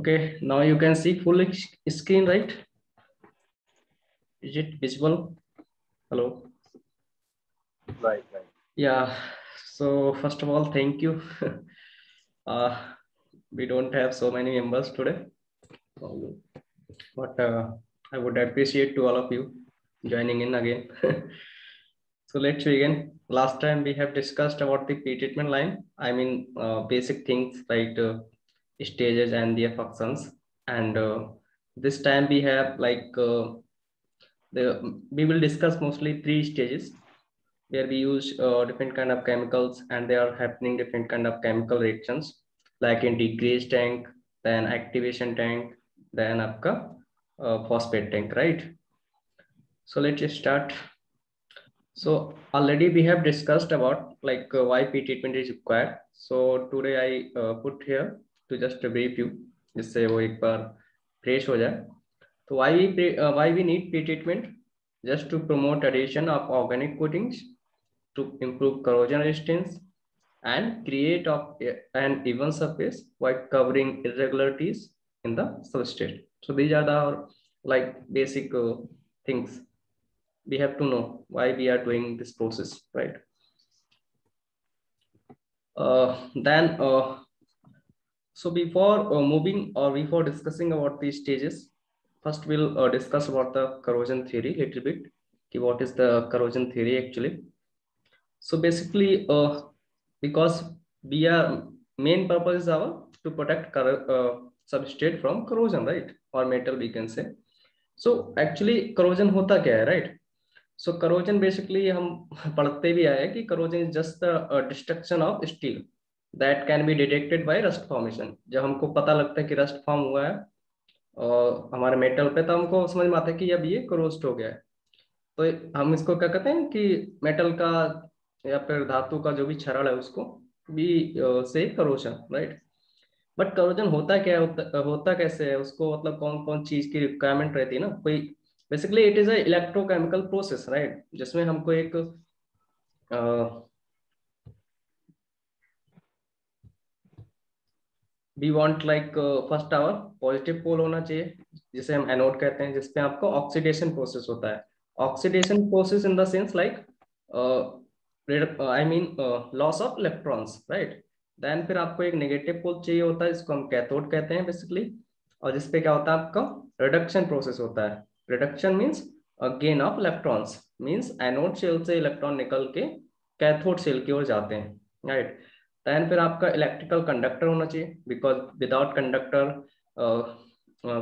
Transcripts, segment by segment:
Okay, now you can see full screen, right? Is it visible? Hello. Right. Yeah. So first of all, thank you. uh, we don't have so many members today, but I would appreciate to all of you joining in again. So let's begin. Last time we have discussed about the pre-treatment line. I mean, basic things like stages and their functions. And this time we have we will discuss mostly three stages where we use different kind of chemicals and they are happening different kind of chemical reactions like in decrease tank, then activation tank, then आपका phosphate tank, right? So let's just start. So already we have discussed about why pre-treatment is required. So today I put here to just brief you जिससे वो एक बार fresh हो जाए. So why we need pre-treatment? Just to promote addition of organic coatings to improve corrosion resistance and create an even surface while covering irregularities in the substrate. So these are the basic things we have to know why we are doing this process, right? Then so before moving or before discussing about these stages, first we'll discuss about the corrosion theory little bit. What is the corrosion theory actually? So basically, because we are main purpose is our to protect substrate from corrosion, right? Or metal we can say. So actually corrosion होता क्या है, right? So corrosion basically हम पढ़ते भी आए कि corrosion is just the destruction of steel that can be detected by rust formation. जब हमको पता लगता है कि rust form हुआ है और हमारे मेटल पे, तो हमको समझ में आता है कि अब ये corrosed हो गया है. तो हम इसको क्या कहते हैं कि मेटल का या फिर धातु का जो भी क्षरण है उसको भी से करोजन, राइट? बट करोजन होता क्या होता कैसे है, उसको मतलब कौन कौन चीज की रिक्वायरमेंट रहती है ना कोई. Basically it is a electrochemical process, right? जिसमें हमको एक we want first our positive pole होना चाहिए जिसे हम एनोड कहते हैं, जिसपे आपको ऑक्सीडेशन प्रोसेस होता है. Oxidation process in the sense I mean loss of electrons, right? Then फिर आपको एक नेगेटिव पोल चाहिए होता है जिसको हम कैथोड कहते हैं बेसिकली, और जिसपे क्या होता है आपका रिडक्शन प्रोसेस होता है. Reduction means gain of electrons, means anode shell से इलेक्ट्रॉन निकल के कैथोड शेल की ओर जाते हैं, राइट? देन फिर आपका इलेक्ट्रिकल कंडक्टर होना चाहिए बिकॉज विदाउट कंडक्टर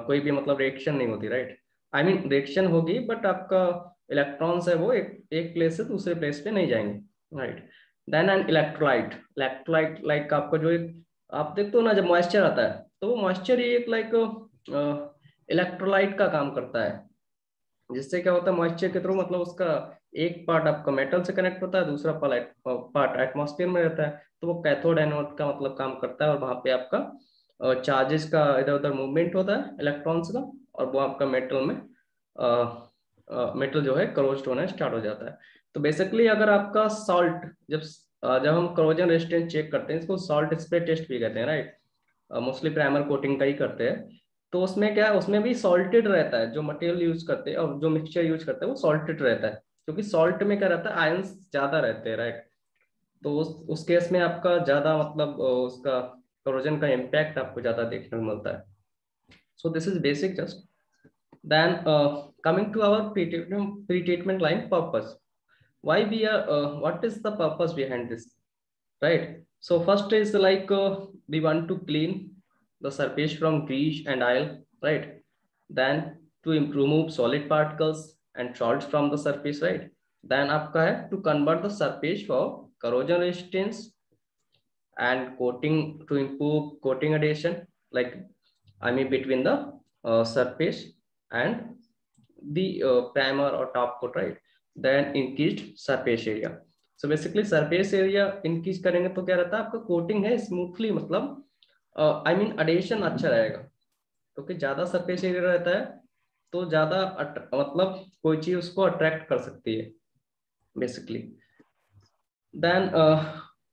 कोई भी मतलब रिएक्शन नहीं होती, राइट? आई मीन रिएक्शन होगी बट आपका इलेक्ट्रॉन्स है वो एक प्लेस से दूसरे प्लेस पे नहीं जाएंगे, right? Then an electrolyte. Electrolyte like आपका जो एक आप देखते हो ना जब मॉइस्चर आता है तो वो मॉइस्चर ही एक इलेक्ट्रोलाइट का काम करता है. जिससे क्या होता है मॉइस्चर के थ्रू मतलब उसका एक पार्ट आपका मेटल से कनेक्ट होता है, दूसरा पार्ट एटमॉस्फेयर में रहता है, तो वो कैथोड एनोड का मतलब काम करता है और वहां पे आपका चार्जेस का इधर उधर मूवमेंट होता है इलेक्ट्रॉन्स का, और वो आपका मेटल में मेटल जो है करोज्ड होना स्टार्ट हो जाता है. तो बेसिकली अगर आपका सॉल्ट जब हम करोजन रेजिस्टेंस चेक करते हैं, इसको सॉल्ट स्प्रे टेस्ट भी कहते हैं, राइट? मोस्टली प्राइमर कोटिंग का ही करते हैं. तो उसमें क्या है, उसमें भी सॉल्टेड रहता है जो मटेरियल यूज करते हैं और जो मिक्सचर यूज करते हैं वो सॉल्टेड रहता है, क्योंकि सॉल्ट में क्या रहता है आयंस ज्यादा रहते हैं, राइट? तो उस केस में आपका ज्यादा मतलब उसका करोजन का इम्पैक्ट आपको ज्यादा देखने को मिलता है. So this is basic just. Then coming to our pre-treatment line purpose. Why we are what is the purpose behind this, right? So first is we want to clean the surface from grease and oil, right? Then to remove solid particles and salts from the surface, right? Then आपका है to convert the surface for corrosion resistance and coating to improve coating adhesion, like I mean between the surface and the primer or top coat, right? Then increased surface area. So basically surface area increase करेंगे तो क्या रहता है आपका coating है smoothly, मतलब I mean अडेशन अच्छा रहेगा, क्योंकि ज्यादा सरफेस एरिया रहता है तो ज्यादा मतलब कोई चीज उसको अट्रैक्ट कर सकती है basically. Then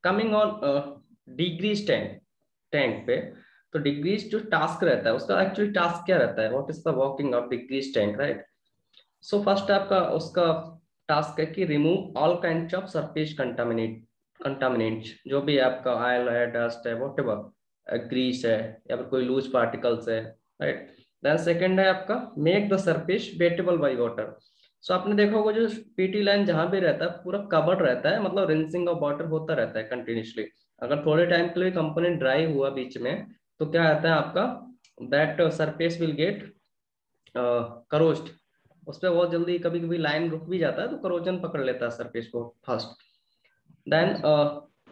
coming on degrease tank पे, तो डिग्रीज जो टास्क रहता है उसका एक्चुअली टास्क क्या रहता है, what is the working of degrees tank, right. So first आपका उसका टास्क है कि remove all kind of surface contaminants, जो भी आपका ऑयल है, डस्ट है, व्हाटएवर ग्रीस है या फिर कोई लूज पार्टिकल्स है, राइट। देन सेकंड है आपका make the surface wettable by water. So आपने देखा होगा जो पीटी लाइन जहां भी रहता है पूरा कवर्ड रहता है, मतलब रिंसिंग ऑफ वाटर होता रहता है कंटिन्यूसली। अगर थोड़े टाइम के लिए कंपोनेंट ड्राई हुआ बीच में तो क्या आता है आपका, दैट सरफेस विल गेट करोज्ड। उस पर बहुत जल्दी कभी कभी लाइन रुक भी जाता है तो करोजन पकड़ लेता है सरफेस को फर्स्ट। देन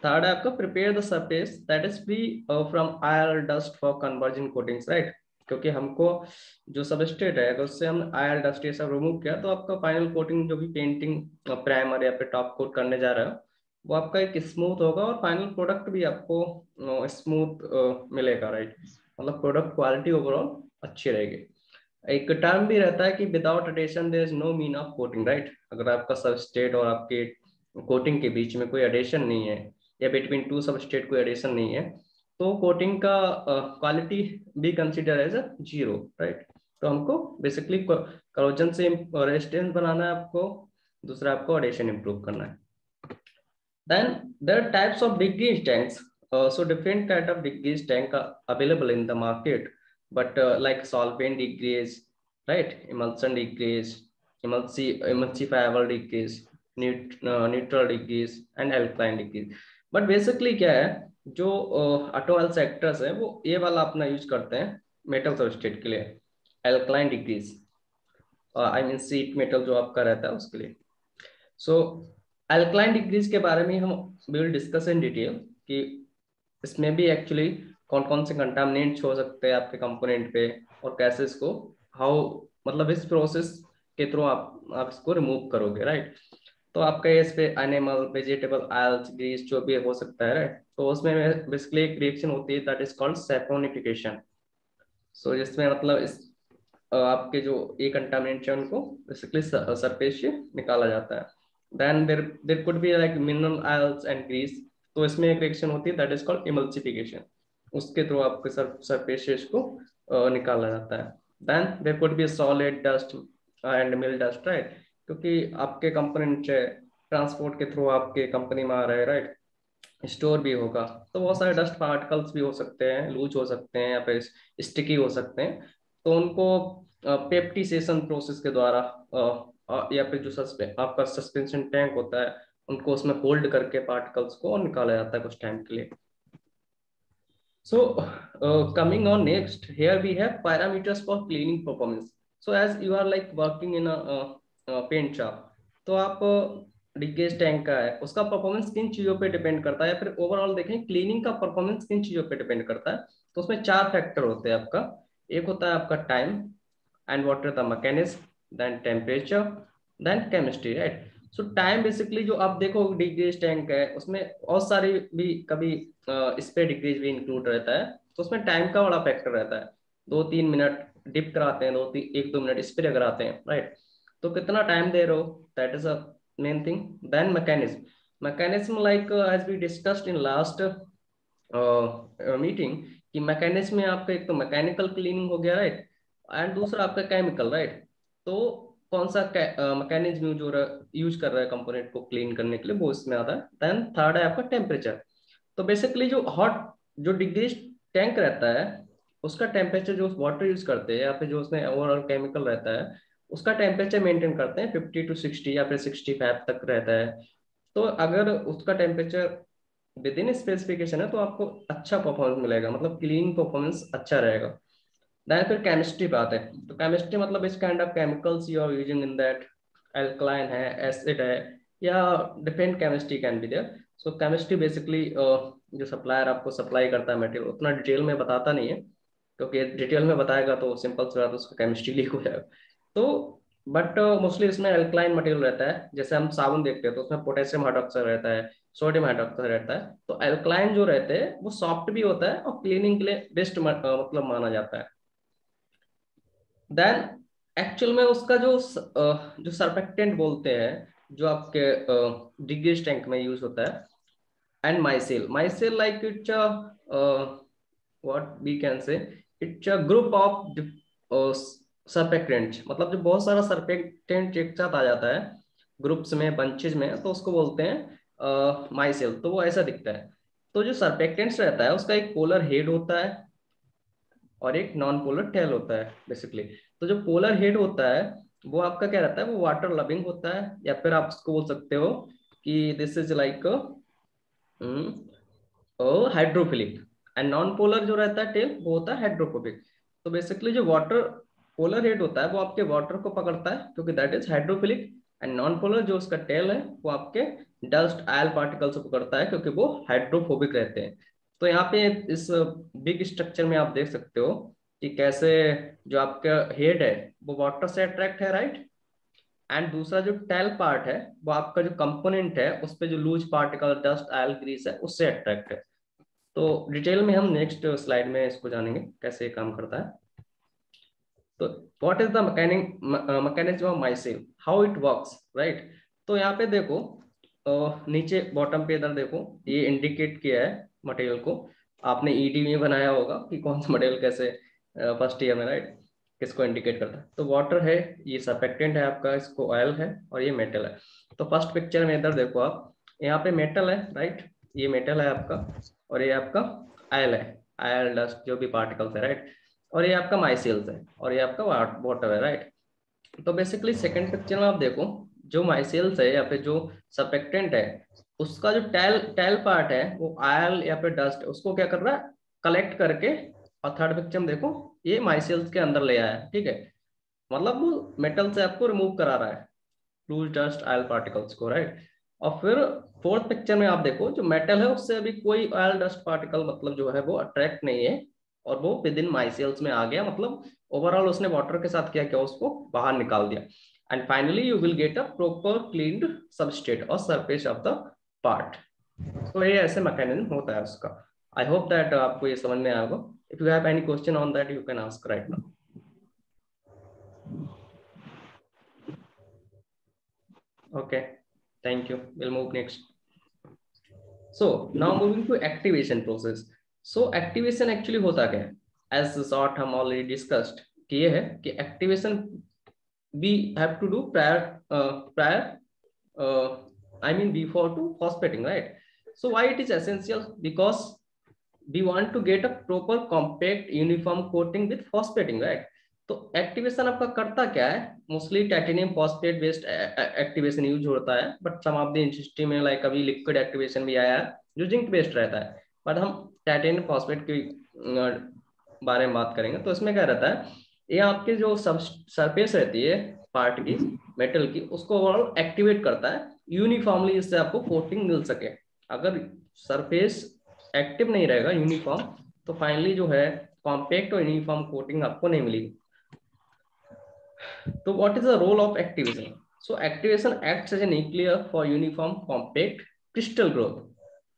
थर्ड है आपका prepare the surface that is free from oil dust for conversion coatings, right. क्योंकि हमको जो सबस्ट्रेट है अगर उससे हम आयल डस्ट ये सब रिमूव किया तो आपका फाइनल कोटिंग जो भी पेंटिंग प्राइमर या फिर टॉप कोट करने जा रहा है वो आपका एक स्मूथ होगा और फाइनल प्रोडक्ट भी आपको स्मूथ मिलेगा, राइट। मतलब प्रोडक्ट क्वालिटी ओवरऑल अच्छी रहेगी। एक टर्म भी रहता है कि without adhesion there is no mean of coating, right. अगर आपका सबस्ट्रेट और आपके कोटिंग के बीच में कोई एडेशन नहीं है या बिटवीन टू सबस्ट्रेट कोई एडेशन नहीं है तो कोटिंग का क्वालिटी भी consider as a zero, right. तो हमको बेसिकली करोजन से रेजिस्टेंस बनाना है आपको, दूसरा आपको एडेशन इंप्रूव करना है। Then there are types of degrease tanks. So different kind of degrease tank are available in the market, but like solvent degrease, right? Emulsion degrease, emulsifiable degrease, neutral degrees, and alkaline degrees. But basically क्या है जो automobile sectors है वो ये वाला अपना use करते हैं मेटल सबस्ट्रेट के लिए, alkaline degrees, I mean seat metal जो आपका रहता है उसके लिए। सो अल्कलाइन डिग्रीज के बारे में हम विल डिस्कस इन डिटेल कि इसमें भी एक्चुअली कौन कौन से कंटामिनेंट्स हो सकते हैं आपके कंपोनेंट पे और कैसे इसको हाउ मतलब इस प्रोसेस के थ्रू आप इसको रिमूव करोगे, राइट। तो आपका इस पे एनिमल वेजिटेबल ऑयल्स ग्रीस जो भी हो सकता है, राइट। तो उसमें बेसिकली एक रिएक्शन होती है दैट इज कॉल्ड सैपोनिफिकेशन। सो जिसमें मतलब इस आपके जो ये कंटामिनेंट है उनको बेसिकली सरफेस से निकाला जाता है। Then there could be like mineral oils and grease, तो इसमें एक रिएक्शन होती है दैट इज कॉल्ड इमल्सिफिकेशन, उसके थ्रू आपके सरफेस से इसको निकाला जाता है। Then there could be solid dust and mill dust, right. क्योंकि आपके कंपोनेंट ट्रांसपोर्ट के थ्रू आपके कंपनी में आ रहे हैं, राइट, स्टोर भी होगा तो बहुत सारे डस्ट पार्टिकल्स भी हो सकते हैं, लूज हो सकते हैं या फिर स्टिकी हो सकते हैं। तो उनको पेप्टिसेशन प्रोसेस के द्वारा या फिर जो आपका सस्पेंशन टैंक होता है उनको उसमें होल्ड करके पार्टिकल्स को निकाला जाता है कुछ टाइम के लिए। So, coming on next, here we have parameters for cleaning performance. So, as you are like working in a paint shop, तो आप डिकेज टैंक का है उसका परफॉर्मेंस किन चीजों पे डिपेंड करता है या फिर ओवरऑल देखें क्लीनिंग का परफॉर्मेंस किन चीजों पे डिपेंड करता है। तो उसमें चार फैक्टर होते हैं आपका। एक होता है आपका time and what are the mechanism, then temperature, then chemistry, right. So time basically जो आप देखो डिग्रीज टैंक है उसमें बहुत सारी भी कभी इस पे डिग्रीज भी इंक्लूड रहता है तो उसमें टाइम का बड़ा फैक्टर रहता है। 2-3 मिनट डिप कराते हैं, 1-2 मिनट स्प्रे कराते हैं, राइट। तो कितना टाइम दे रहे हो, that is a main thing. Then mechanism like as we discussed in last meeting कि मैकेनिज्म में आपका एक तो मैकेनिकल क्लीनिंग हो गया, राइट, एंड दूसरा आपका केमिकल, राइट। तो कौन सा मैकेनिज्म जो यूज कर रहा है कंपोनेंट को क्लीन करने के लिए वो इसमें आता है। देन थर्ड है आपका टेम्परेचर। तो बेसिकली जो हॉट जो डिग्री टैंक रहता है उसका टेम्परेचर जो वाटर यूज करते हैं या फिर जो उसमें ओवरऑल केमिकल रहता है उसका टेम्परेचर मेंटेन करते हैं 50 to 60 या फिर 65 तक रहता है। तो अगर उसका टेम्परेचर विद इन स्पेसिफिकेशन है तो आपको अच्छा परफॉर्मेंस मिलेगा, मतलब क्लीन परफॉर्मेंस अच्छा रहेगा। देन फिर केमिस्ट्री पे आते हैं। तो केमिस्ट्री मतलब इस kind of chemicals you are using in that, alkaline है, एसिड है, या different chemistry can be there. So chemistry basically जो सप्लायर आपको सप्लाई करता है मटेरियल उतना डिटेल में बताता नहीं है क्योंकि डिटेल में बताएगा तो सिंपल सी बात है उसका केमिस्ट्री लीक हो जाएगा। तो बट मोस्टली इसमें अल्कलाइन मटेरियल रहता है, जैसे हम साबुन देखते हैं तो उसमें पोटेशियम हाइड्रोक्साइड रहता है, सोडियम हाइड्रोक्साइड रहता है। तो अल्कलाइन जो रहते हैं वो सॉफ्ट भी होता है और क्लीनिंग के लिए बेस्ट मतलब माना जाता है। देन एक्चुअल में उसका जो सरफेक्टेंट बोलते हैं जो आपके डिग्रीज टैंक में यूज होता है, and myself like it's what we can say, it's a group of सर्पेक्टेंट, मतलब जो बहुत सारा सर्पेक्टेंट एक साथ आ जाता है ग्रुप्स में, बंचेज में, तो उसको बोलते हैं माइसेल। तो वो ऐसा दिखता है। तो जो सर्पेक्टेंट्स रहता है उसका एक पोलर हेड होता है और एक नॉन पोलर टेल होता है बेसिकली। तो जो पोलर हेड होता है वो आपका क्या रहता है, वो वाटर लविंग होता है, या फिर आप उसको बोल सकते हो कि this is like hydrophilic. And non polar जो रहता है टेल वो होता है हाइड्रोफोबिक। तो बेसिकली जो वाटर पोलर हेड होता है वो आपके वाटर को पकड़ता है क्योंकि that is hydrophilic. And non polar जो उसका टेल है वो आपके डस्ट आयल पार्टिकल्स को पकड़ता है क्योंकि वो हाइड्रोफोबिक रहते हैं। तो यहाँ पे इस बिग स्ट्रक्चर में आप देख सकते हो कि कैसे जो आपका हेड है वो वाटर से अट्रैक्ट है, राइट। एंड दूसरा जो टेल पार्ट है वो आपका जो कंपोनेंट है उस पे जो loose particle dust oil grease है उससे अट्रैक्ट है। तो डिटेल में हम नेक्स्ट स्लाइड में इसको जानेंगे कैसे ये काम करता है। तो what is the mechanism of myself, how it works, right. तो यहाँ पे देखो नीचे बॉटम पे इधर देखो, ये इंडिकेट किया है मटेरियल को। आपने ईडी में बनाया होगा कि कौन सा मटेरियल कैसे फर्स्ट ईयर में, राइट, किसको इंडिकेट करता है। तो वाटर है, ये सर्फेक्टेंट है आपका, इसको ऑयल है, और ये मेटल है। तो फर्स्ट पिक्चर में इधर देखो आप, यहाँ पे मेटल है, राइट, ये मेटल है आपका, और ये आपका आयल है, आयल डस्ट जो भी पार्टिकल्स है, राइट। और ये आपका माइसेल्स है और ये आपका वाटर है, राइट। तो बेसिकली सेकंड पिक्चर में आप देखो, जो माइसेल्स है या फिर जो सर्फेक्टेंट है उसका जो टेल टेल पार्ट है वो आयल या फिर डस्ट उसको क्या कर रहा है, कलेक्ट करके, और थर्ड पिक्चर में देखो ये माइसेल्स के अंदर ले आया है, ठीक है। मतलब वो मेटल से आपको रिमूव करा रहा है लूज डस्ट आयल पार्टिकल्स को, राइट। और फिर फोर्थ पिक्चर में आप देखो जो मेटल है उससे अभी कोई आयल डस्ट पार्टिकल मतलब जो है वो अट्रैक्ट नहीं है, और वो विद इन माइसेल्स में आ गया, मतलब ओवरऑल उसने वाटर के साथ क्या किया, उसको बाहर निकाल दिया। And finally you will get a proper cleaned substrate और सरफेस ऑफ द पार्ट। तो ये ऐसे मैकेनिज्म होता है उसका। आई होप दैट आपको ये समझ में आएगा। If you have any question on that you can ask right now. Okay, thank you. We'll move next. So now moving to activation process. So activation actually होता क्या है? As short हम already discussed कि ये है कि activation we have to do I mean before to phosphating, right? So why it is essential? Because we want to get a proper compact uniform coating with phosphating, right? तो activation आपका करता क्या है, mostly titanium phosphate based activation use होता है, but some of the industry में like अभी liquid activation भी आया है जो जिंक बेस्ड रहता है। बट हम टाइटेनियम फॉस्फेट के बारे में बात करेंगे। तो इसमें क्या रहता है, ये आपके जो सब सरफेस रहती है पार्ट की, मेटल की, उसको ओवरऑल एक्टिवेट करता है यूनिफॉर्मली, इससे आपको कोटिंग मिल सके। अगर सरफेस एक्टिव नहीं रहेगा यूनिफॉर्म, तो फाइनली जो है कॉम्पैक्ट और यूनिफॉर्म कोटिंग आपको नहीं मिलेगी। तो what is the role of activation? So activation acts as a nuclear for uniform compact crystal growth,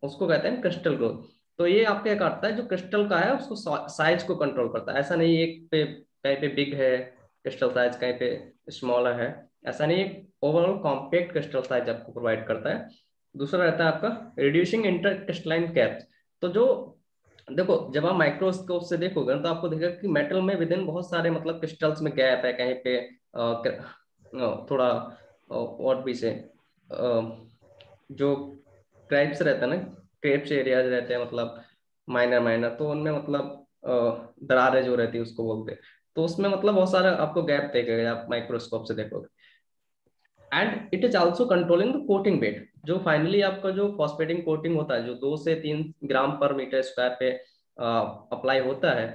उसको कहते हैं क्रिस्टल ग्रोथ। तो ये आपको क्या करता है, जो क्रिस्टल का है उसको साइज को कंट्रोल करता है। ऐसा नहीं एक पे कहीं पे बिग है क्रिस्टल साइज, कहीं पे स्मॉलर है, ऐसा नहीं। ओवरऑल कॉम्पैक्ट क्रिस्टल साइज आपको प्रोवाइड करता है। दूसरा रहता है आपका रिड्यूसिंग इंटरक्रिस्टलाइन गैप। तो जो देखो जब आप माइक्रोस्कोप से देखोगे तो आपको दिखेगा कि मेटल में विद इन बहुत सारे मतलब क्रिस्टल्स में गैप है, कहीं पे थोड़ा और भी से जो क्रैक्स रहते हैं ना, क्रेप्स एरियाज रहते हैं, मतलब माइनर माइनर, तो उनमें मतलब दरारें जो रहती है उसको बोलते हैं। तो उसमें मतलब बहुत सारा आपको गैप देखेगा आप माइक्रोस्कोप से देखोगे। And it is also controlling the coating weight, जो फाइनली आपका जो फॉस्फेटिंग कोटिंग होता है जो 2 से 3 ग्राम पर मीटर स्क्वायर पे अप्लाई होता है,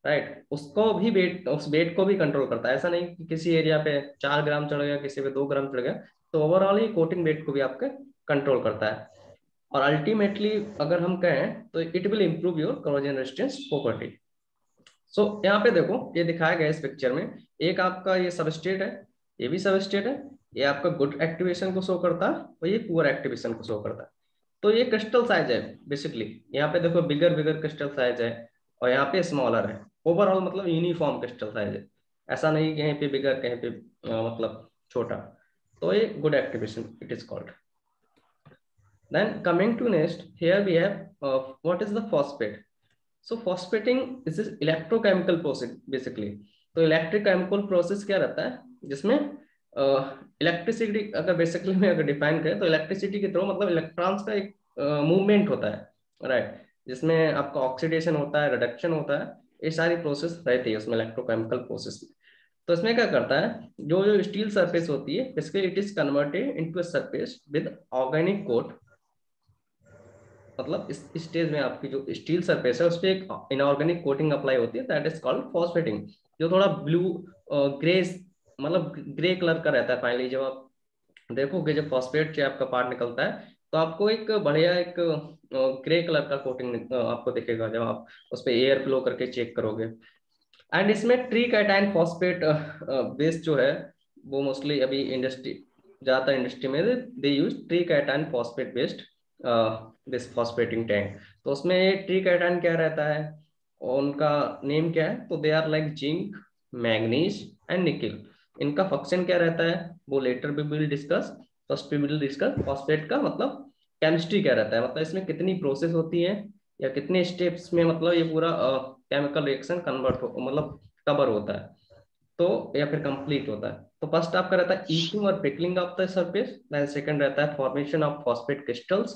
राइट, उसको भी वेट, उस वेट को भी कंट्रोल करता है। ऐसा नहीं कि किसी एरिया पे 4 ग्राम चढ़ गया, किसी पे 2 ग्राम चढ़ गया। तो ओवरऑल ही कोटिंग वेट को भी आपके कंट्रोल करता है। और अल्टीमेटली अगर हम कहें तो it will improve your corrosion resistance property. So यहाँ पे देखो ये दिखाया गया इस पिक्चर में, एक आपका ये सबस्ट्रेट है, ये भी सबस्ट्रेट है, ये आपका गुड एक्टिवेशन को शो करता है और ये पुअर एक्टिवेशन को शो करता है। तो ये क्रिस्टल साइज है बेसिकली, यहाँ पे देखो बिगर बिगर क्रिस्टल साइज है और यहाँ पे स्मॉलर है। ओवरऑल मतलब यूनिफॉर्म क्रिस्टल साइज है, ऐसा नहीं कहीं पे बिगर कहीं पे मतलब छोटा। तो ये good activation it is called. Then coming to next, here we have what is the phosphate. So phosphating is electrochemical process basically. तो इलेक्ट्रोकेमिकल प्रोसेस क्या रहता है, जिसमें इलेक्ट्रिसिटी अगर बेसिकली में अगर डिफाइन करें तो इलेक्ट्रिसिटी के थ्रू मतलब इलेक्ट्रॉन्स का एक मूवमेंट होता है, राइट, जिसमें आपका ऑक्सीडेशन होता है, रिडक्शन होता है, ये सारी प्रोसेस रहती है उसमें इलेक्ट्रोकेमिकल प्रोसेस में। तो इसमें क्या करता है, जो जो स्टील सरफेस होती है basically it is converted into a surface with organic coat. मतलब इस स्टेज में आपकी जो स्टील सरफेस है उस पर एक इनऑर्गेनिक कोटिंग अप्लाई होती है, दैट इज कॉल्ड फॉस्फेटिंग, जो थोड़ा ब्लू ग्रे मतलब ग्रे कलर का रहता है। फाइनली जब आप देखोगे जब फॉस्फेट से आपका पार्ट निकलता है तो आपको एक बढ़िया एक ग्रे कलर का कोटिंग आपको दिखेगा जब आप उस पर एयर फ्लो करके चेक करोगे। एंड इसमें ट्री कैटायन फॉस्फेट बेस जो है वो मोस्टली अभी इंडस्ट्री, ज्यादातर इंडस्ट्री में they use tri cation phosphate based this phosphating tank. तो उसमें ट्री कैटायन क्या रहता है और उनका नेम क्या है, तो they are like zinc, manganese and nickel. इनका फंक्शन क्या रहता है वो later we will discuss. First we will discuss phosphate का मतलब केमिस्ट्री क्या रहता है, मतलब इसमें कितनी प्रोसेस होती है या कितने स्टेप्स में मतलब ये पूरा केमिकल रिएक्शन कन्वर्ट हो मतलब कवर होता है तो या फिर कंप्लीट होता है। तो फर्स्ट आपका रहता है ईचिंग और pickling of the surface, then second रहता है formation of phosphate crystals,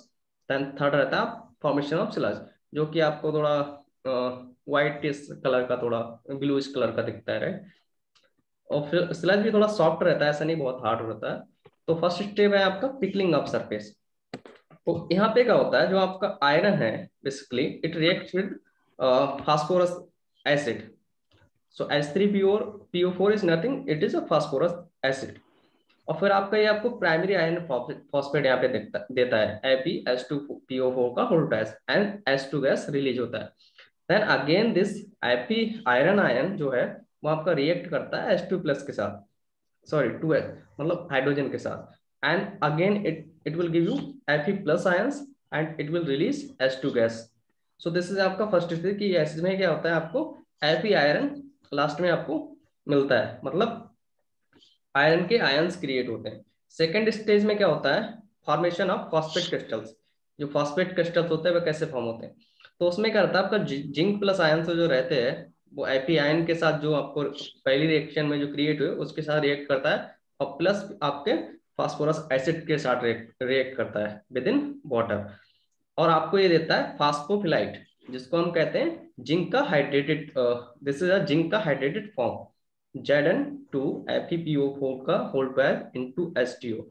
then third रहता है फॉर्मेशन ऑफ सिलाज, जो कि आपको थोड़ा व्हाइट कलर का थोड़ा ब्लूइश कलर का दिखता है, राइट। और फिर सिलाज भी थोड़ा सॉफ्ट रहता है, ऐसा नहीं बहुत हार्ड रहता है। तो फर्स्ट स्टेप है आपका पिकलिंग ऑफ सरफेस। तो यहाँ पे क्या होता है, जो आपका आयरन है basically it reacts with phosphorus acid. So H3PO4 is nothing, it is a phosphorus acid. और फिर आपका ये आपको प्राइमरी आयरन फॉस्फेट यहाँ पे देता है Fe2PO4 का होल्ड gas and H2 gas release होता है। Then again this Fe iron ion जो है वो आपका रिएक्ट करता है H2 प्लस के साथ, सॉरी 2H मतलब हाइड्रोजन के साथ, and again it will give you Fe plus ions and it will release H2 gas. So this is आपका फर्स्ट स्टेज कि एसिड में क्या होता है आपको Fe आयरन लास्ट में आपको मिलता है, मतलब आयरन के आयंस क्रिएट होते हैं। सेकेंड स्टेज में क्या होता है फॉर्मेशन ऑफ फॉस्फेट क्रिस्टल्स। जो फॉस्फेट क्रिस्टल्स होते हैं वो कैसे फॉर्म होते हैं, तो उसमें क्या होता है आपका जिंक प्लस आयन जो रहते हैं वो Fe आयन के साथ जो आपको पहली रिएक्शन में जो क्रिएट हुए उसके साथ रिएक्ट करता है और प्लस आपके फास्फोरस एसिड के साथ रिएक्ट करता है विद इन वाटर, और आपको ये देता है फास्फोफिलाइट, जिसको हम कहते हैं जिंक का hydrated, this is a zinc का हाइड्रेटेड फॉर्म Zn2FePO4 का होल ट्वेल्व इंटू HTO।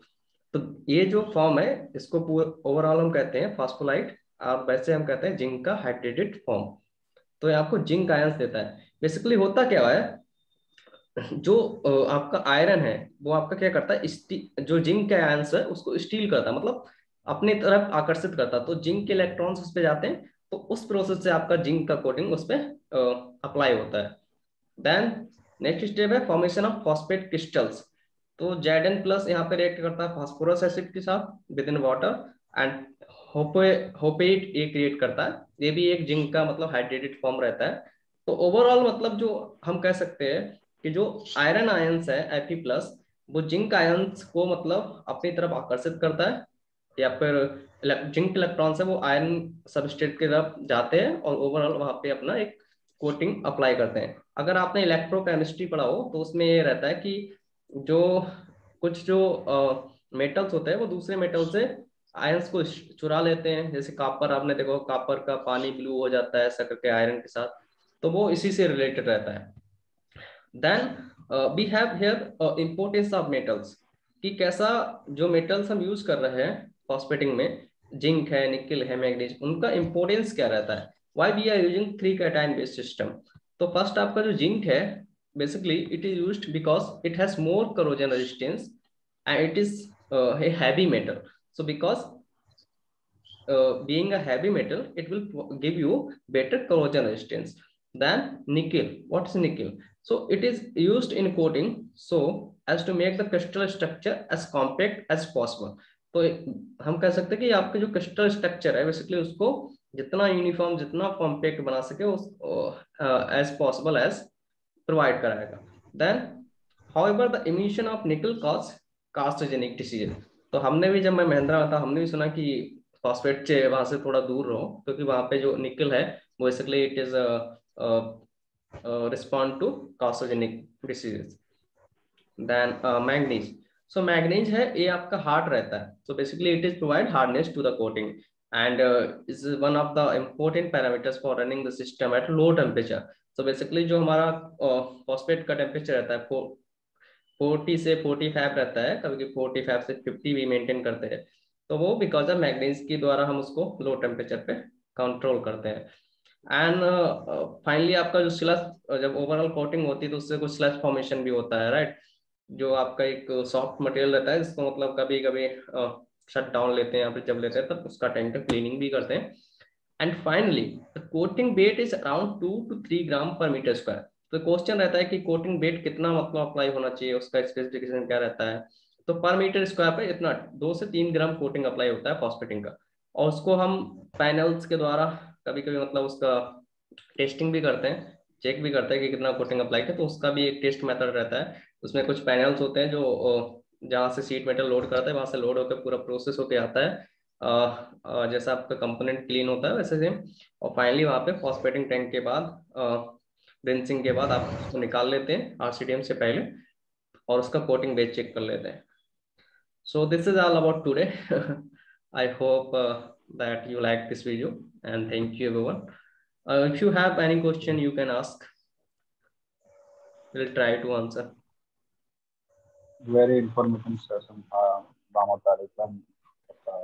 तो ये जो फॉर्म है इसको ओवरऑल हम कहते हैं फास्फोलाइट, और वैसे हम कहते हैं जिंक का हाइड्रेटेड फॉर्म। तो ये आपको जिंक आयंस देता है। बेसिकली होता क्या है, जो आपका आयरन है वो आपका क्या करता है जो जिंक का आयंस है उसको स्टील करता है, मतलब अपनी तरफ आकर्षित करता है, तो जिंक के इलेक्ट्रॉन्स उस पर जाते हैं, तो उस प्रोसेस से आपका जिंक का कोटिंग उस पर अप्लाई होता है। देन नेक्स्ट स्टेप है फॉर्मेशन ऑफ फॉस्फेट क्रिस्टल्स। तो Zn प्लस यहाँ पे रिएक्ट करता है फास्फोरस एसिड के साथ विद इन वाटर एंड होपेट ये क्रिएट करता है, ये भी एक जिंक का मतलब हाइड्रेटेड फॉर्म रहता है। तो ओवरऑल मतलब जो हम कह सकते हैं कि जो आयरन आयंस है Fe प्लस वो जिंक आयंस को मतलब अपनी तरफ आकर्षित करता है, या फिर जिंक इलेक्ट्रॉन्स है वो आयरन सबस्ट्रेट की तरफ जाते हैं और ओवरऑल वहां पे अपना एक कोटिंग अप्लाई करते हैं। अगर आपने इलेक्ट्रोकेमिस्ट्री पढ़ा हो तो उसमें ये रहता है कि जो कुछ जो मेटल्स होते हैं वो दूसरे मेटल से आयंस को चुरा लेते हैं, जैसे कॉपर, आपने देखो कॉपर का पानी ब्लू हो जाता है ऐसा करके आयरन के साथ, तो वो इसी से रिलेटेड रहता है। Then we have here importance of metals, कि कैसा जो मेटल्स हम यूज कर रहे हैं फॉस्फेटिंग में, जिंक है, निकल है, मैग्नीज, उनका इंपॉर्टेंस क्या रहता है, why we are using three cation based system. तो फर्स्ट आपका जो जिंक है basically it is used because it has more corrosion resistance and it is a heavy metal. So because being a heavy metal, it will give you better corrosion resistance than nickel. What is nickel? So it is used in coating so as to make the crystal structure as compact as possible. तो हम कह सकते हैं कि आपके जो crystal structure है basically उसको जितना यूनिफॉर्म जितना कॉम्पैक्ट बना सके उस एज पॉसिबल एज प्रोवाइड कराएगा। Then however the emission of nickel cause carcinogenic disease. तो हमने भी जब मैं महिंद्रा में था हमने भी सुना कि फॉस्फेट से वहां से थोड़ा दूर रहो क्योंकि वहां पे जो निकल है basically it is respond to carcinogenic diseases. Then manganese. So manganese है ये आपका हार्ड रहता है. So basically it is provide hardness to the coating and is one of the important parameters for running the system at low temperature. So basically जो हमारा phosphate का temperature रहता है 40 से 45 रहता है, कभी कभी 45 से 50 भी मेंटेन करते हैं. तो वो बिकॉज ऑफ मैग्नीज के द्वारा हम उसको लो टेम्परेचर पे कंट्रोल करते हैं. एंड फाइनली आपका जो स्लश जब ओवरऑल कोटिंग होती है तो उससे कुछ स्लश फॉर्मेशन भी होता है, राइट. जो आपका एक सॉफ्ट मटेरियल रहता है जिसको मतलब कभी कभी शट डाउन लेते हैं या फिर जब लेते हैं तब उसका टैंक का क्लीनिंग भी करते हैं. And finally the coating weight is around 2 to 3 gram per metre square. तो क्वेश्चन रहता है कि कोटिंग वेट कितना मतलब अप्लाई होना चाहिए, उसका स्पेसिफिकेशन क्या रहता है. तो पर मीटर स्क्वायर पे इतना 2 से 3 ग्राम कोटिंग अप्लाई होता है फॉस्फेटिंग का. और उसको हम पैनल्स के द्वारा कभी कभी मतलब उसका टेस्टिंग भी करते हैं, चेक भी करते हैं कि कितना कोटिंग अप्लाई किया. तो उसका भी एक टेस्ट मेथड रहता है. उसमें कुछ पैनल्स होते हैं जो जहाँ से सीट मेटल लोड करता है वहां से लोड होकर पूरा प्रोसेस होकर आता है. जैसा आपका कंपोनेंट क्लीन होता है वैसे सेम. और फाइनली वहाँ पे फॉस्फेटिंग टैंक के बाद रिंसिंग के बाद आप उसको निकाल लेते हैं आरसीडीएम से पहले और उसका कोटिंग बेस चेक कर लेते हैं. सो this is all about today. I hope that you like this video and thank you everyone. If you have any question you can ask. We'll try to answer. Very informative session था दामोदर. एकदम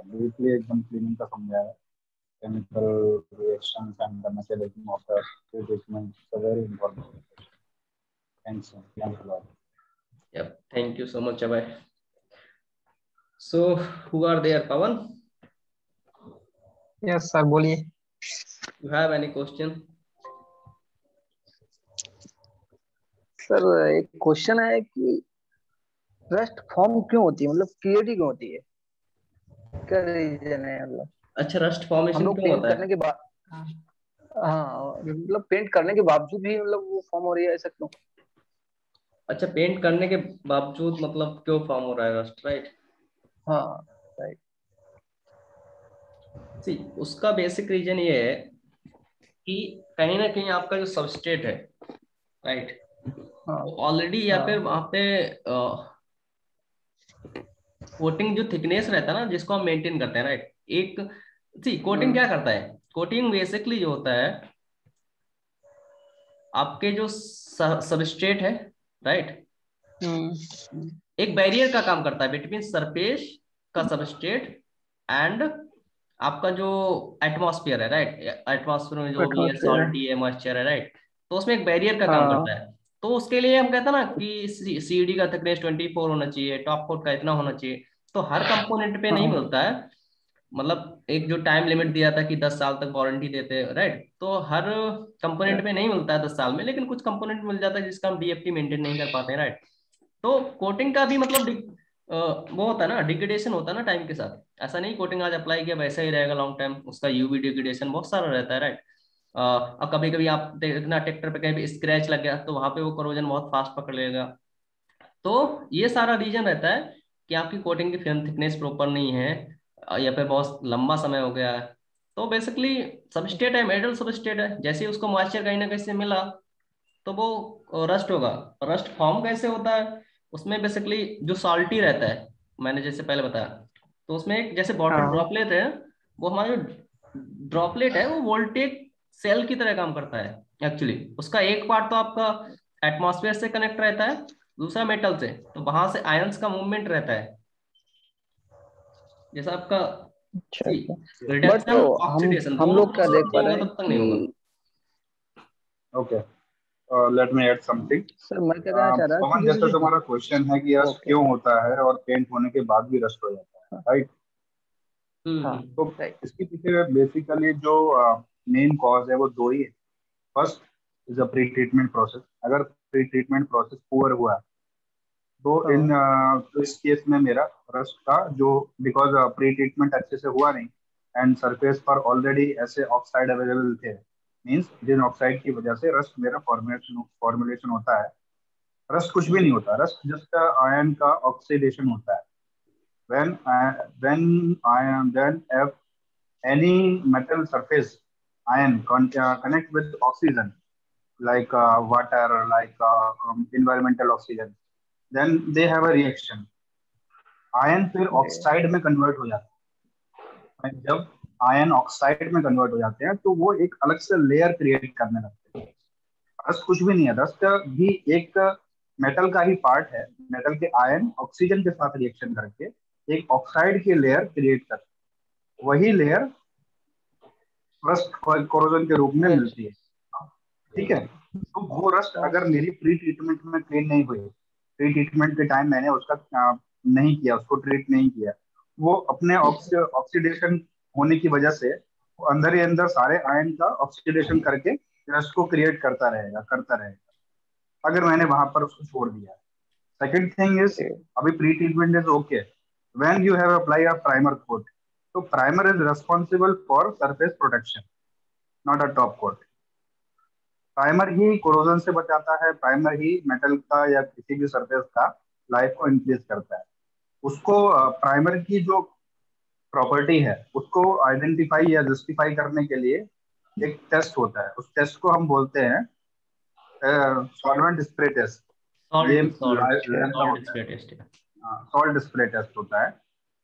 briefly एकदम cleaning का समझाया. Chemical reactions and the mechanism of the treatment. So very informative. Thanks a lot. Yep, thank you so much Abhay. So who are there? Pawan? Yes sir, बोलिए. You have any question? Sir एक question है कि rust form क्यों होती है, मतलब creative क्यों होती है, क्या रीजन है? मतलब अच्छा, रस्ट हम फॉर्मेशन लोग क्यों पेंट होता है? करने के बाद, हाँ मतलब पेंट करने के बावजूद भी मतलब वो फॉर्म हो रही है, ऐसा क्यों? अच्छा, पेंट करने के बावजूद मतलब क्यों फॉर्म हो रहा है रस्ट, राइट? हाँ राइट. सी, उसका बेसिक रीजन ये है कि कहीं ना कहीं आपका जो सबस्ट्रेट है, राइट, हाँ ऑलरेडी या फिर हाँ वहां पे कोटिंग जो थिकनेस रहता है ना जिसको हम मेंटेन करते हैं, राइट. एक सी कोटिंग क्या करता है, कोटिंग बेसिकली जो होता है आपके जो सबस्ट्रेट है, राइट, एक बैरियर का काम करता है बिटवीन सरफेस का सबस्ट्रेट एंड आपका जो एटमॉस्फेयर है, राइट. एटमॉस्फेयर में जो भी है एटमॉस्फेयर है. सॉल्टी है, मॉइस्चर है, राइट. तो उसमें एक बैरियर का काम हाँ करता है. तो उसके लिए हम कहते हैं ना कि सीडी का थिकनेस 24 होना चाहिए, टॉप कोट का इतना होना चाहिए. तो हर कंपोनेंट पे नहीं हाँ मिलता है. मतलब एक जो टाइम लिमिट दिया था कि 10 साल तक वारंटी देते हैं, राइट. तो हर कंपोनेंट पे नहीं मिलता है 10 साल में, लेकिन कुछ कंपोनेंट मिल जाता है जिसका हम डीएफटी मेंटेन नहीं कर पाते हैं, राइट. तो कोटिंग का भी मतलब वो होता है ना, डिग्रेडेशन होता है ना टाइम के साथ. ऐसा नहीं कोटिंग आज अप्लाई किया वैसा ही रहेगा लॉन्ग टाइम, उसका यूवी डिग्रेडेशन बहुत सारा रहता है, राइट. और कभी कभी आप देखना ट्रैक्टर पे कहीं भी स्क्रैच लग गया तो वहां पे वो करोजन बहुत फास्ट पकड़ लेगा. तो ये सारा रीजन रहता है कि आपकी कोटिंग की फिल्म थिकनेस प्रॉपर नहीं है या फिर बहुत लंबा समय हो गया है. तो बेसिकली सबस्टेट है, मेटल सबस्टेट है, जैसे ही उसको मॉइस्चर कहीं ना कहीं से मिला तो वो रस्ट होगा. रस्ट फॉर्म कैसे होता है, उसमें बेसिकली जो सॉल्टी रहता है, मैंने जैसे पहले बताया, तो उसमें एक जैसे वाटर हाँ. ड्रॉपलेट है, वो हमारा जो ड्रॉपलेट है वो वोल्टेज सेल की तरह काम करता है. एक्चुअली उसका एक पार्ट तो आपका एटमॉस्फेयर से कनेक्ट रहता है, दूसरा मेटल से. तो वहां से आयंस का मूवमेंट रहता है, जैसा आपका अच्छा अच्छा. बट रिडक्शन ऑक्सीडेशन हम दोनों लोग क्या प्रोसेस देख नहीं पा होगा रहे हैं तब तक नहीं होगा. कि Okay. Let me add something. Sir मैं क्या कहना चाह रहा पवन, कि जैसा ये तुम्हारा क्वेश्चन है कि रस्ट ओके. क्यों होता है और पेंट होने के बाद भी रस्ट हो जाता है, राइट. हाँ तो राइट. इसके पीछे बेसिकली जो मेन कॉज है वो दो ही है. First is a pre treatment process. अगर प्री ट्रीटमेंट प्रोसेस पुअर हुआ है तो तो इस केस में मेरा रस्ट का जो, बिकॉज प्री ट्रीटमेंट अच्छे से हुआ नहीं एंड सरफेस पर ऑलरेडी ऐसे ऑक्साइड अवेलेबल थे, मींस जिन ऑक्साइड की वजह से रस्ट मेरा फॉर्मुलेशन होता है. रस्ट कुछ भी नहीं होता. रस्ट जस्ट आयन का ऑक्सीडेशन होता है. when I, when I am then if any metal surface ion connect with oxygen, like water, like environmental oxygen, then they have a reaction. Ion फिर ऑक्साइड में convert हो जाता है। जब ion oxide में कन्वर्ट हो जाते हैं तो वो एक अलग से लेयर क्रिएट करने लगते हैं। रस्ट कुछ भी नहीं है, रस्ट भी एक मेटल का ही पार्ट है। मेटल के आयन ऑक्सीजन के साथ रिएक्शन करके एक ऑक्साइड की लेयर क्रिएट करते हैं। वही लेयर रस्ट कोरोजन के रूप में मिलती है। ठीक है, तो वो रस्ट अगर मेरी प्री ट्रीटमेंट में क्लीन नहीं हुई, प्री ट्रीटमेंट के टाइम मैंने उसका नहीं किया, उसको ट्रीट नहीं किया, वो अपने ऑक्सीडेशन होने की वजह से वो अंदर ही अंदर सारे आयन का ऑक्सीडेशन करके रस्ट को क्रिएट करता रहेगा अगर मैंने वहां पर उसको छोड़ दिया। सेकंड थिंग इज, अभी pre treatment is okay, when you have apply a primer coat, तो primer is responsible for surface protection, not a top coat. Primer ही कोरोजन से बचाता है, प्राइमर ही मेटल का या किसी भी सरफेस का लाइफ को इंक्रीज करता है। उसको प्राइमर की जो प्रॉपर्टी है उसको आइडेंटिफाई या जस्टिफाई करने के लिए एक टेस्ट होता है। उस टेस्ट को हम बोलते हैं सॉल्वेंट स्प्रे टेस्ट। ये सॉल्ट होता स्प्रे है, टेस्ट। सॉल्ट स्प्रे टेस्ट होता है।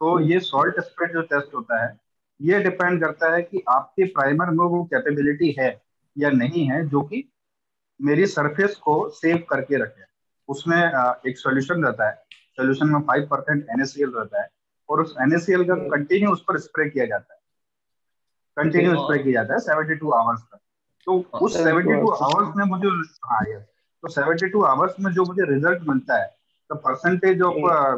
तो ये सॉल्ट स्प्रे जो टेस्ट होता है, ये डिपेंड करता है कि आपके प्राइमर में वो कैपेबिलिटी है या नहीं है जो कि मेरी सरफेस को सेव करके रखे। उसमें एक सॉल्यूशन रहता है, सॉल्यूशन में 5% NaCl रहता है, और उस NaCl का कंटिन्यू उस पर स्प्रे किया जाता है, कंटिन्यू स्प्रे किया जाता है 72 आवर्स तक। तो उस 72 आवर्स में मुझे, हाँ यस, तो 72 आवर्स में जो मुझे रिजल्ट मिलता है, तो परसेंटेज ऑफ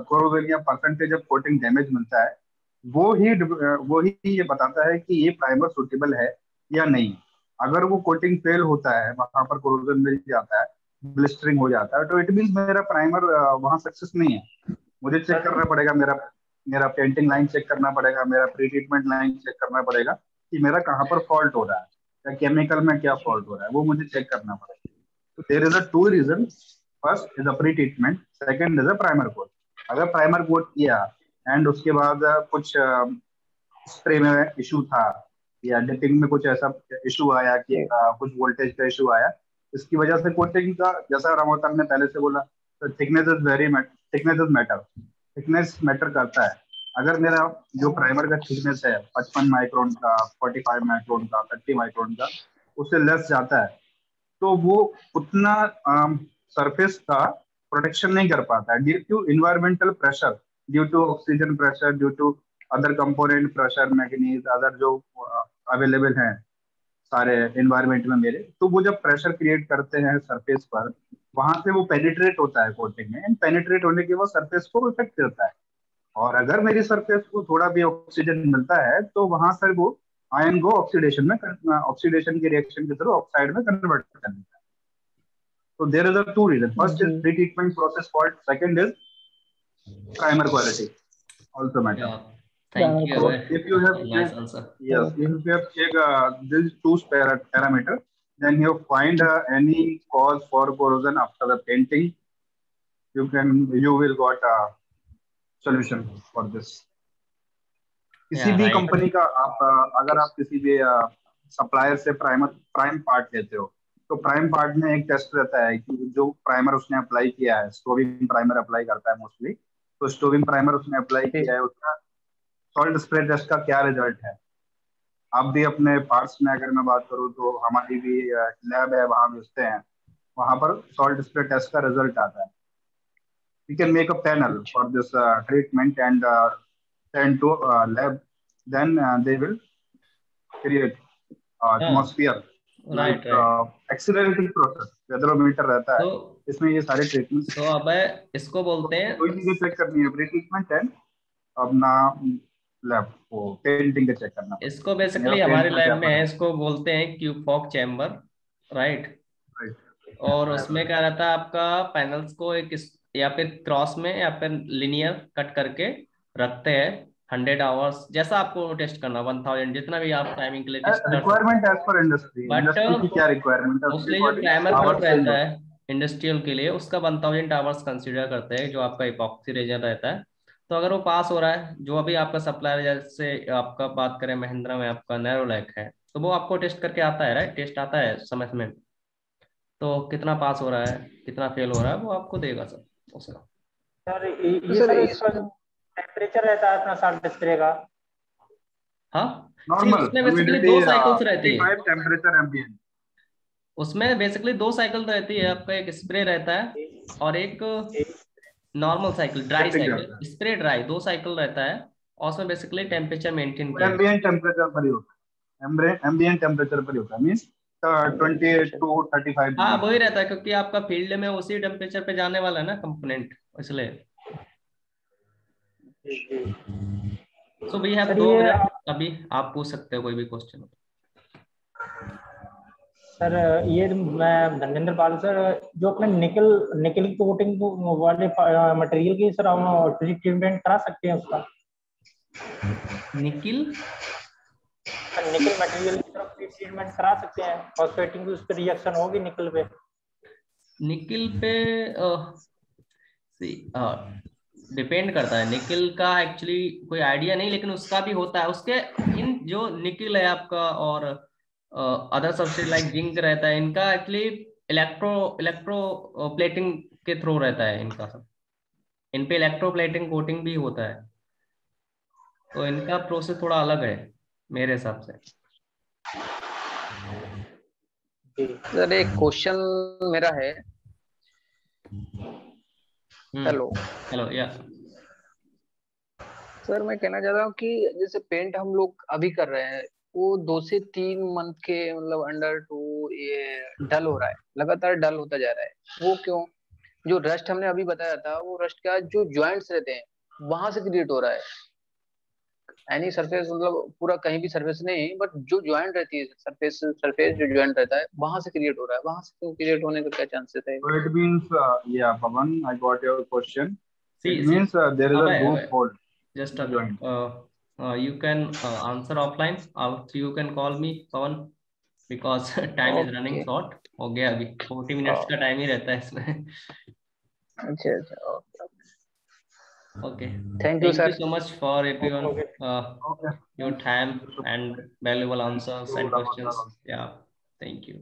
कोरोजन या परसेंटेज ऑफ कोटिंग डैमेज मिलता है, वो ही ये बताता है कि ये प्राइमर सुटेबल है या नहीं। अगर वो कोटिंग फेल होता है, वहां पर कोरोजन मिल जाता है, ब्लिस्टरिंग हो जाता है, तो इट मीन मेरा प्राइमर वहां सक्सेस नहीं है। मुझे चेक करना पड़ेगा, मेरा मेरा पेंटिंग लाइन चेक करना पड़ेगा, मेरा प्री ट्रीटमेंट लाइन चेक करना पड़ेगा कि मेरा कहाँ पर फॉल्ट हो रहा है या केमिकल में क्या फॉल्ट हो रहा है, वो मुझे चेक करना पड़ेगा। तो there is a two reason, first is a pre treatment, second is a primer coat. अगर प्राइमर कोट किया एंड उसके बाद कुछ स्प्रे में इशू था या डिपिंग में कुछ ऐसा इशू आया कि कुछ वोल्टेज का इशू आया, इसकी वजह से कोटिंग का, जैसा रामोतर ने पहले से बोला, तो thickness is matter, thickness matter करता है। अगर मेरा जो प्राइमर का थिकनेस है 55 माइक्रोन का, 45 माइक्रोन का, 30 माइक्रोन का, उससे लेस जाता है, तो वो उतना सरफेस का प्रोटेक्शन नहीं कर पाता है due to environmental pressure, due to oxygen pressure, due to other component pressure, manganese, other जो अवेलेबल हैं सारे एनवायरमेंट में मेरे, तो वो जब प्रेशर क्रिएट करते हैं सरफेस पर, वहां से वो पेनिट्रेट होता है कोटिंग में, एंड पेनिट्रेट होने के बाद सरफेस को इफेक्ट करता है। और अगर मेरी सरफेस को थोड़ा भी ऑक्सीजन मिलता है तो वहां से वो आयन को ऑक्सीडेशन के रिएक्शन के थ्रू ऑक्साइड में कन्वर्ट कर देता है। तो there is a two reason, first is pre treatment process fault, second is primer quality also matter. Yeah, thank you. So if you have Nice checked, answer. yes, if you have checked these two parameter, then you find any cause for corrosion after the painting, you will got a solution for this. किसी Yeah, भी right. Company का आप अगर आप किसी भी supplier से prime part लेते हो, तो प्राइम पार्ट में एक टेस्ट रहता है कि जो प्राइमर उसने अप्लाई किया है, स्टोविंग प्राइमर अप्लाई करता है मोस्टली, तो स्टोविंग प्राइमर उसने अप्लाई किया है, उसका सॉल्ट स्प्रे टेस्ट का क्या रिजल्ट है। आप भी अपने पार्ट्स में अगर मैं बात करूँ तो हमारी भी लैब है, वहां भेजते हैं, वहां पर सॉल्ट स्प्रे टेस्ट का रिजल्ट आता है। We can make a panel for this treatment and send to lab, then they will create atmosphere Right, like right. accelerated process, वेदरोमीटर रहता है, तो इसमें ये सारे ट्रीटमेंट, अब इसको बोलते हैं, कोई चीजें चेक करनी है, प्री ट्रीटमेंट एंड अपना लैब को पेंटिंग का चेक करना पड़ेगा। इसको मेरा बेसिकली हमारे पेंट में क्या लैब में है, फर्क इसको बोलते हैं क्यूब फॉक चैम्बर, राइट। है, और उसमें राइट, क्या रहता है, आपका पैनल्स को एक या फिर क्रॉस में या फिर लिनियर कट करके रखते हैं 100 आवर्स, जैसा आपको टेस्ट करना 1000, जितना भी आप टाइमिंग के लिए टेस्ट कर सकते रिक्वायरमेंट एज पर इंडस्ट्री, हैं। बट इंडस्ट्री की क्या रिक्वायरमेंट है उसके मोस्टली जो according primer coat hours change रहता है होता इंडस्ट्रियल के लिए, उसका 1000 आवर्स कंसीडर करते हैं, जो आपका इपॉक्सी रेजन रहता है। तो अगर वो पास हो रहा है, जो अभी आपका सप्लायर, जैसे आपका बात करें महिंद्रा में आपका नैरोलैक है, तो वो आपको टेस्ट करके आता है, राइट, टेस्ट आता है समय समय, तो कितना पास हो रहा है कितना फेल हो रहा है वो आपको देगा सर उसका। सर तो ये सर सर इस इसका टेम्परेचर रहता है अपना साथ डिस्प्ले का। हाँ, सी नॉर्मल उसमें बेसिकली ह्यूमिडिटी दो साइकिल्स रहती है, 55 टेम्परेचर एम्बिएंट। उसमें बेसिकली दो साइकिल रहती है आपका, एक स्प्रे रहता है और एक normal cycle, dry septic cycle, जाता है, स्प्रे ड्राई, दो साइकिल रहता है और उसमें बेसिकली टेम्परेचर मेंटेन किया जाता एम्बिएंट टेम्परेचर पर ही होता है, एम्बिएंट टेम्परेचर पर ही होता है, मीन्स 28 to 35 है। हाँ डिग्री। वही रहता है क्योंकि आपका फील्ड में उसी टेम्परेचर पे जाने वाला है ना कंपोनेंट, इसलिए। So we have sir 2 minute, अभी आप पूछ सकते हो कोई भी क्वेश्चन। सर ये मैं धर्मेंद्र पाल सर, जो अपने निकल निकल की कोटिंग वाले मटेरियल की सर हम ट्रीटमेंट करा सकते हैं उसका? निकिल, निकल मटेरियल की तरफ ट्रीटमेंट करा सकते हैं, फॉस्फेटिंग की उस पर रिएक्शन होगी निकल पे? निकिल पे डिपेंड करता है, निकिल का एक्चुअली कोई आइडिया नहीं, लेकिन उसका भी होता है उसके, इन जो निकिल है आपका और अदर सब्सटेंस लाइक जिंक रहता है, इनका एक्चुअली इलेक्ट्रो इलेक्ट्रो प्लेटिंग के थ्रू रहता है इनका सब, इन पे इलेक्ट्रो प्लेटिंग कोटिंग भी होता है, तो इनका प्रोसेस थोड़ा अलग है मेरे हिसाब से। सर एक क्वेश्चन मेरा है। हेलो हेलो या सर, मैं कहना चाह रहा हूँ कि जैसे पेंट हम लोग अभी कर रहे हैं, वो 2 से 3 मंथ के मतलब अंडर टू ये डल हो रहा है, लगातार डल होता जा रहा है। वो क्यों? जो रस्ट हमने अभी बताया था, वो रस्ट का जो ज्वाइंट्स रहते हैं वहां से क्रिएट हो रहा है। एनी सरफेस मतलब पूरा कहीं भी सरफेस नहीं, बट जो ज्वाइंट रहती है सरफेस, सरफेस जो ज्वाइंट रहता है वहां से क्रिएट हो रहा है। वहां से क्यों क्रिएट होने का क्या चांसेस है? So it means, yeah, Pavan, I got your question. See It see means there is a अबे root अबे hole just in a the bit. joint. You can answer offline. You can call me Pawan because time is running okay. short. हो गया अभी 40 minutes का time ही रहता है इसमें। अच्छा अच्छा, Okay. Thank you Thank you sir. so much for everyone Okay. your Thanks. time Thank you, and valuable thank answers you, and Raman questions. sir. Yeah. Thank you.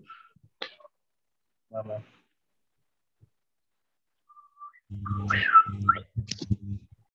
Bye bye.